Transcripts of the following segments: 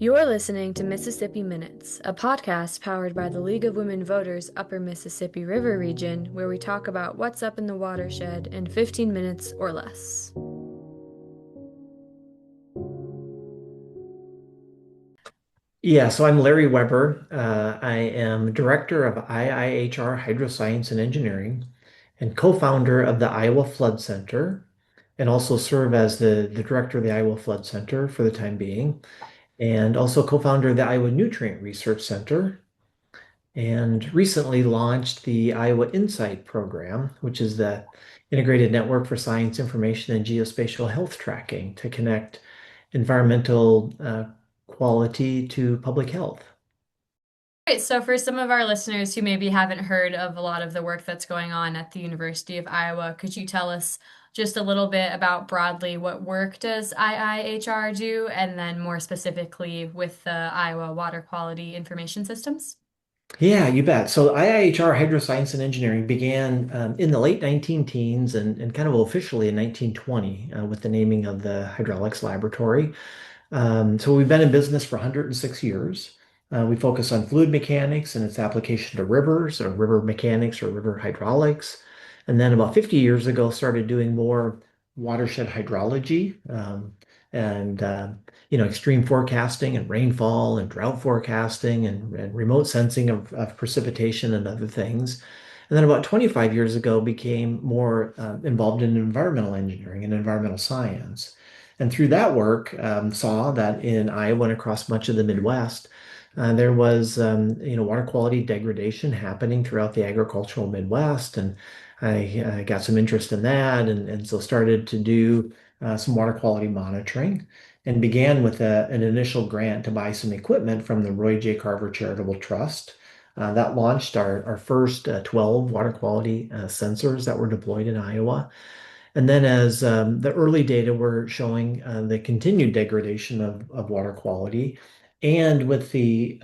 You're listening to Mississippi Minutes, a podcast powered by the League of Women Voters Upper Mississippi River Region, where we talk about what's up in the watershed in 15 minutes or less. Yeah, so I'm Larry Weber. I am director of IIHR Hydroscience and Engineering and co-founder of the Iowa Flood Center, and also serve as the director of the Iowa Flood Center for the time being, and also co-founder of the Iowa Nutrient Research Center, and recently launched the Iowa Insight program, which is the integrated network for science, information, and geospatial health tracking to connect environmental quality to public health. Right, so for some of our listeners who maybe haven't heard of a lot of the work that's going on at the University of Iowa, could you tell us just a little bit about broadly what work does IIHR do, and then more specifically with the Iowa Water Quality Information Systems? Yeah, you bet. So IIHR Hydroscience and Engineering began in the late 19 teens and kind of officially in 1920 with the naming of the Hydraulics Laboratory. So we've been in business for 106 years. We focus on fluid mechanics and its application to rivers or river mechanics or river hydraulics. And then about 50 years ago, started doing more watershed hydrology and extreme forecasting and rainfall and drought forecasting and remote sensing of precipitation and other things. And then about 25 years ago, became more involved in environmental engineering and environmental science. And through that work, saw that in Iowa and across much of the Midwest, there was water quality degradation happening throughout the agricultural Midwest, and I got some interest in that, and so started to do some water quality monitoring, and began with an initial grant to buy some equipment from the Roy J. Carver Charitable Trust. That launched our first 12 water quality sensors that were deployed in Iowa. And then as the early data were showing the continued degradation of water quality, and with the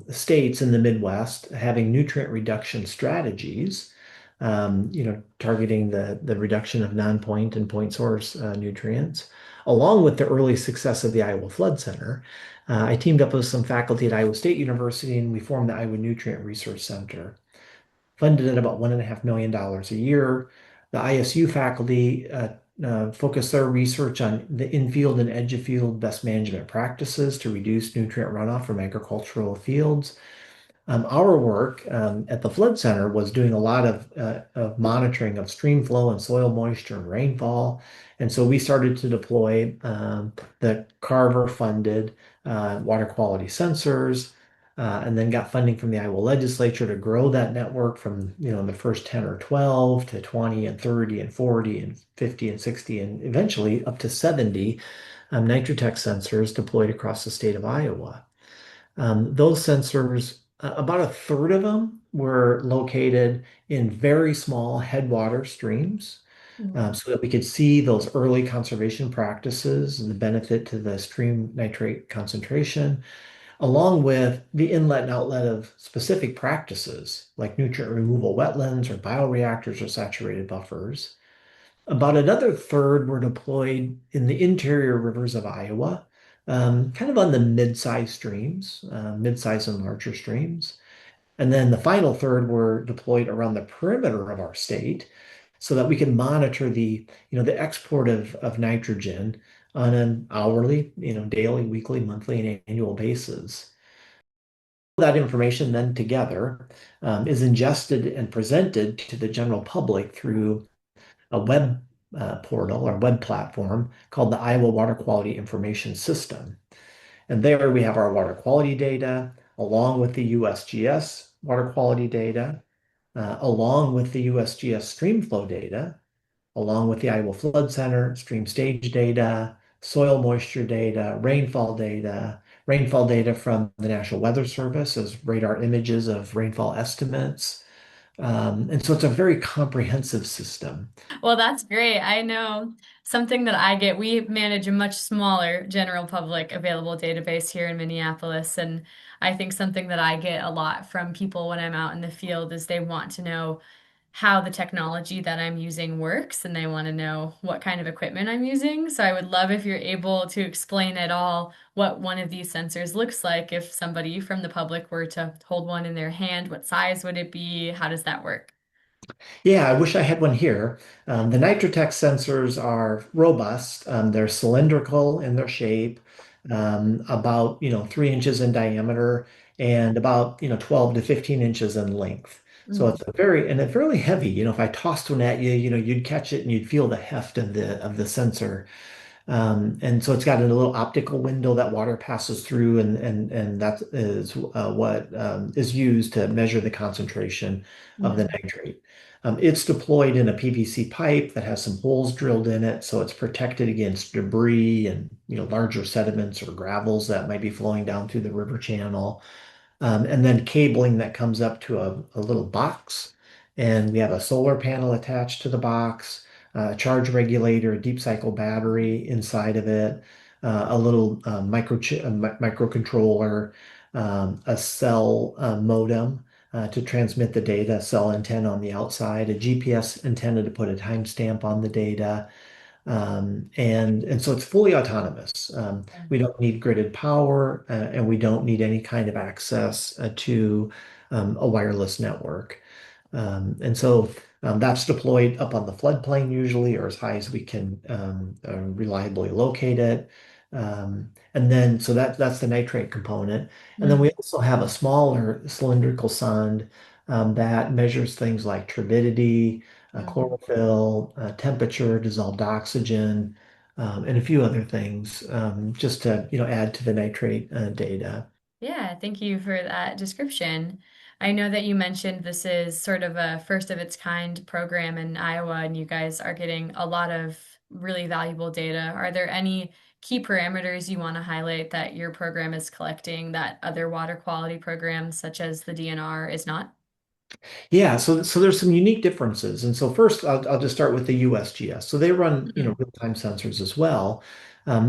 states in the Midwest having nutrient reduction strategies, targeting the reduction of non-point and point source nutrients, along with the early success of the Iowa Flood Center, I teamed up with some faculty at Iowa State University and we formed the Iowa Nutrient Research Center, funded at about $1.5 million a year. The ISU faculty focus their research on the infield and edge of field best management practices to reduce nutrient runoff from agricultural fields. Our work at the Flood Center was doing a lot of monitoring of stream flow and soil moisture and rainfall. And so we started to deploy the Carver funded water quality sensors, and then got funding from the Iowa legislature to grow that network from, the first 10 or 12 to 20 and 30 and 40 and 50 and 60 and eventually up to 70 Nitrotech sensors deployed across the state of Iowa. Those sensors, about a third of them were located in very small headwater streams, so that we could see those early conservation practices and the benefit to the stream nitrate concentration, along with the inlet and outlet of specific practices like nutrient removal wetlands or bioreactors or saturated buffers. About another third were deployed in the interior rivers of Iowa, kind of on the mid-sized streams, mid-sized and larger streams. And then the final third were deployed around the perimeter of our state so that we can monitor the export of nitrogen on an hourly, daily, weekly, monthly, and annual basis. That information then together is ingested and presented to the general public through a web portal or web platform called the Iowa Water Quality Information System. And there we have our water quality data, along with the USGS water quality data, along with the USGS stream flow data, along with the Iowa Flood Center stream stage data, soil moisture data, rainfall data from the National Weather Service as radar images of rainfall estimates. And so it's a very comprehensive system. Well, that's great. I know something that I get, we manage a much smaller general public available database here in Minneapolis. And I think something that I get a lot from people when I'm out in the field is they want to know how the technology that I'm using works and they want to know what kind of equipment I'm using. So I would love if you're able to explain at all what one of these sensors looks like if somebody from the public were to hold one in their hand. What size would it be? How does that work? Yeah, I wish I had one here. The Nitrotech sensors are robust. They're cylindrical in their shape, about 3 inches in diameter and about 12 to 15 inches in length. So Mm, it's fairly heavy. If I tossed one at you, you'd catch it and you'd feel the heft of the sensor. And so it's got a little optical window that water passes through, and that is what is used to measure the concentration of the mm, nitrate. It's deployed in a PVC pipe that has some holes drilled in it, so it's protected against debris and larger sediments or gravels that might be flowing down through the river channel. And then cabling that comes up to a little box. And we have a solar panel attached to the box, a charge regulator, a deep cycle battery inside of it, a little microcontroller, a cell modem to transmit the data, a cell antenna on the outside, a GPS antenna to put a timestamp on the data, and so it's fully autonomous. We don't need gridded power, and we don't need any kind of access to a wireless network. And so that's deployed up on the floodplain usually, or as high as we can reliably locate it. And then, so that's the nitrate component. And then we mm, also have a smaller cylindrical sonde that measures things like turbidity, mm. chlorophyll, temperature, dissolved oxygen, and a few other things, just to add to the nitrate data. Yeah, thank you for that description. I know that you mentioned this is sort of a first of its kind program in Iowa, and you guys are getting a lot of really valuable data. Are there any key parameters you want to highlight that your program is collecting that other water quality programs, such as the DNR, is not? Yeah, so there's some unique differences. And so first, I'll just start with the USGS. So they run, Mm, real-time sensors as well.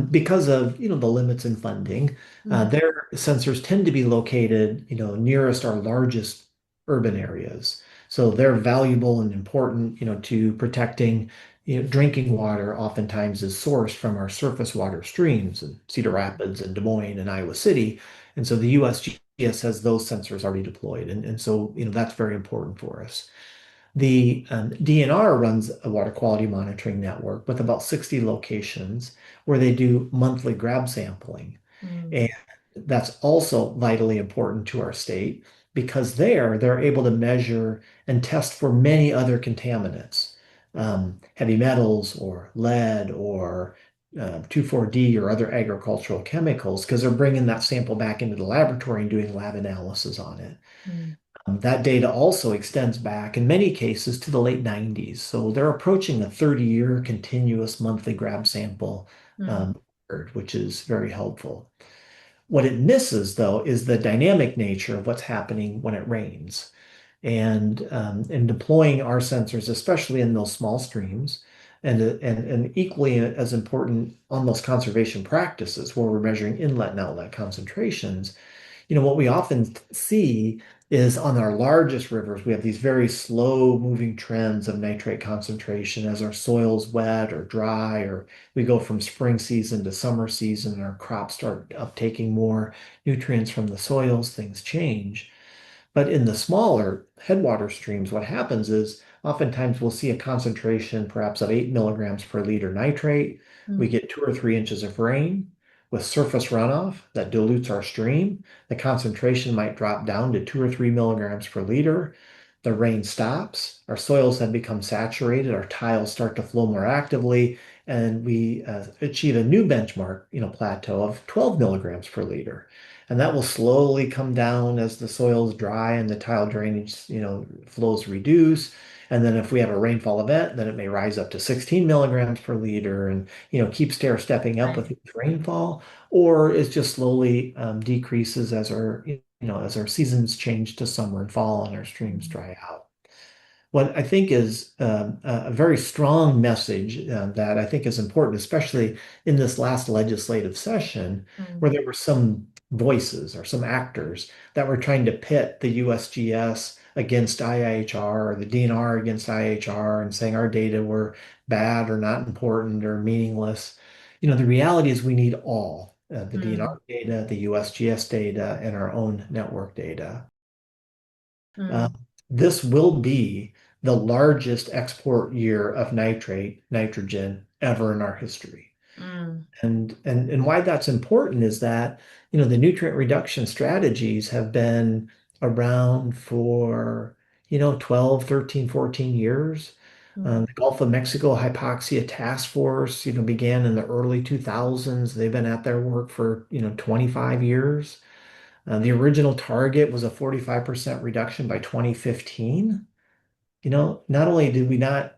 Because of, the limits in funding, mm, their sensors tend to be located, nearest our largest urban areas. So they're valuable and important, to protecting, drinking water oftentimes is sourced from our surface water streams in Cedar Rapids and Des Moines and Iowa City. And so the USGS has those sensors already deployed. And so, that's very important for us. The DNR runs a water quality monitoring network with about 60 locations where they do monthly grab sampling. mm, And that's also vitally important to our state because there they're able to measure and test for many other contaminants, heavy metals or lead or 2,4-D or other agricultural chemicals, because they're bringing that sample back into the laboratory and doing lab analysis on it. mm, That data also extends back in many cases to the late 90s. So they're approaching a 30-year continuous monthly grab sample mm, record, which is very helpful. What it misses, though, is the dynamic nature of what's happening when it rains. And deploying our sensors, especially in those small streams, and equally as important on those conservation practices where we're measuring inlet and outlet concentrations, what we often see is on our largest rivers, we have these very slow moving trends of nitrate concentration as our soil's wet or dry, or we go from spring season to summer season, and our crops start uptaking more nutrients from the soils, things change. But in the smaller headwater streams, what happens is oftentimes we'll see a concentration perhaps of 8 milligrams per liter nitrate. We mm, get 2 or 3 inches of rain with surface runoff that dilutes our stream. The concentration might drop down to 2 or 3 milligrams per liter. The rain stops. Our soils have become saturated. Our tiles start to flow more actively, and we achieve a new benchmark, plateau of 12 milligrams per liter. And that will slowly come down as the soil is dry and the tile drainage, flows reduce. And then if we have a rainfall event, then it may rise up to 16 milligrams per liter and, keep stair stepping up with right. each rainfall, or it just slowly decreases as our seasons change to summer and fall and our streams Mm, dry out. What I think is a very strong message that I think is important, especially in this last legislative session, mm, where there were some voices or some actors that were trying to pit the USGS against IIHR or the DNR against IIHR and saying our data were bad or not important or meaningless. The reality is we need all the Mm, DNR data, the USGS data, and our own network data. Uh, mm, this will be the largest export year of nitrogen ever in our history. mm, And why that's important is that, the nutrient reduction strategies have been around for, 12, 13, 14 years. mm. The Gulf of Mexico Hypoxia Task Force, began in the early 2000s. They've been at their work for, 25 years. The original target was a 45% reduction by 2015. Not only did we not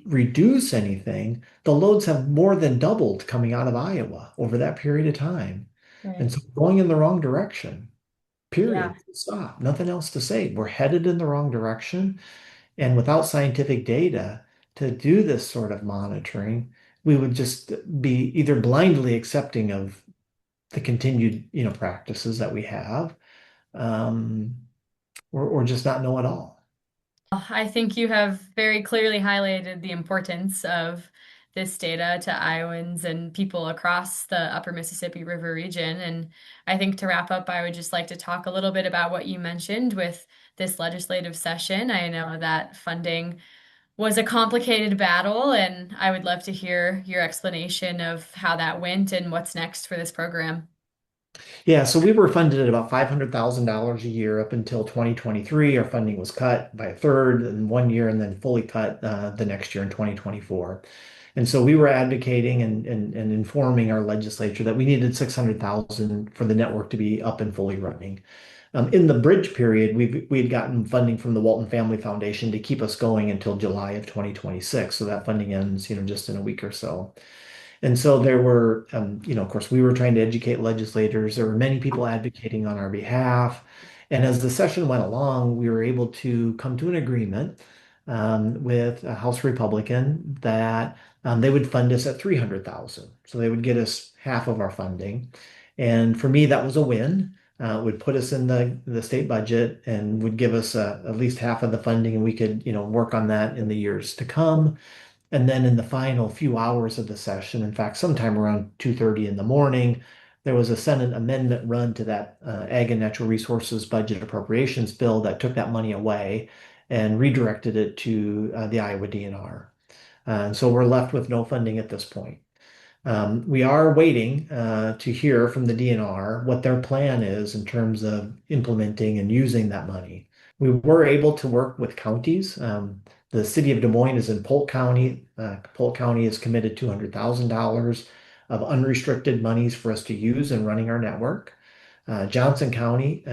reduce anything, the loads have more than doubled coming out of Iowa over that period of time. And Right. so going in the wrong direction, Yeah. period. Stop. Nothing else to say. We're headed in the wrong direction. And without scientific data to do this sort of monitoring, we would just be either blindly accepting of the continued, practices that we have, um, or just not know at all. I think you have very clearly highlighted the importance of this data to Iowans and people across the Upper Mississippi River region. And I think to wrap up, I would just like to talk a little bit about what you mentioned with this legislative session. I know that funding was a complicated battle, and I would love to hear your explanation of how that went and what's next for this program. Yeah, so we were funded at about $500,000 a year up until 2023. Our funding was cut by a third in one year and then fully cut the next year in 2024. And so we were advocating and informing our legislature that we needed 600,000 for the network to be up and fully running. In the bridge period, we had gotten funding from the Walton Family Foundation to keep us going until July of 2026. So that funding ends, just in a week or so. And so there were, of course, we were trying to educate legislators. There were many people advocating on our behalf. And as the session went along, we were able to come to an agreement with a House Republican that they would fund us at 300,000. So they would get us half of our funding. And for me, that was a win. It would put us in the state budget and would give us at least half of the funding, and we could, work on that in the years to come. And then in the final few hours of the session, in fact, sometime around 2:30 in the morning, there was a Senate amendment run to that Ag and Natural Resources Budget Appropriations Bill that took that money away and redirected it to the Iowa DNR. And so we're left with no funding at this point. We are waiting to hear from the DNR what their plan is in terms of implementing and using that money. We were able to work with counties. The city of Des Moines is in Polk County. Polk County has committed $200,000 of unrestricted monies for us to use in running our network. Johnson County,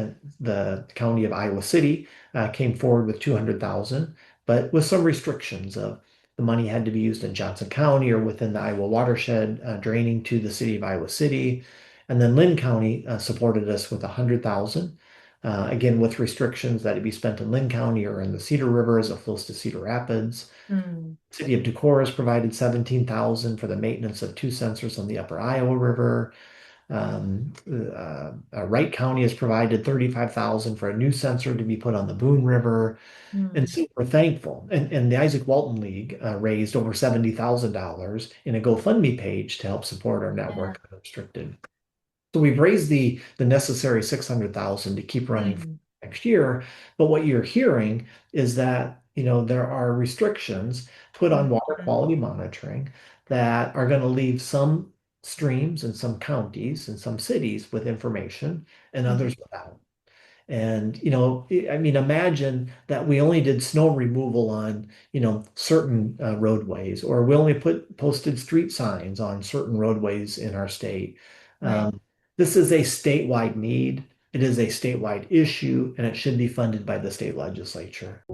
the county of Iowa City, came forward with 200,000, but with some restrictions of the money had to be used in Johnson County or within the Iowa watershed, draining to the city of Iowa City. And then Lynn County supported us with 100,000, again with restrictions that it be spent in Lynn County or in the Cedar River as it flows to Cedar Rapids. Mm, City of Decorah has provided 17,000 for the maintenance of two sensors on the Upper Iowa River. Wright County has provided 35,000 for a new sensor to be put on the Boone River. And mm, so we're thankful. And the Isaac Walton League raised over $70,000 in a GoFundMe page to help support our yeah. network unrestricted. So we've raised the necessary 600,000 to keep running for Mm, next year. But what you're hearing is that, there are restrictions put on water mm, quality monitoring that are going to leave some streams and some counties and some cities with information and mm, others without. And, I mean, imagine that we only did snow removal on, certain roadways, or we only posted street signs on certain roadways in our state. right. This is a statewide need. It is a statewide issue, and it should be funded by the state legislature.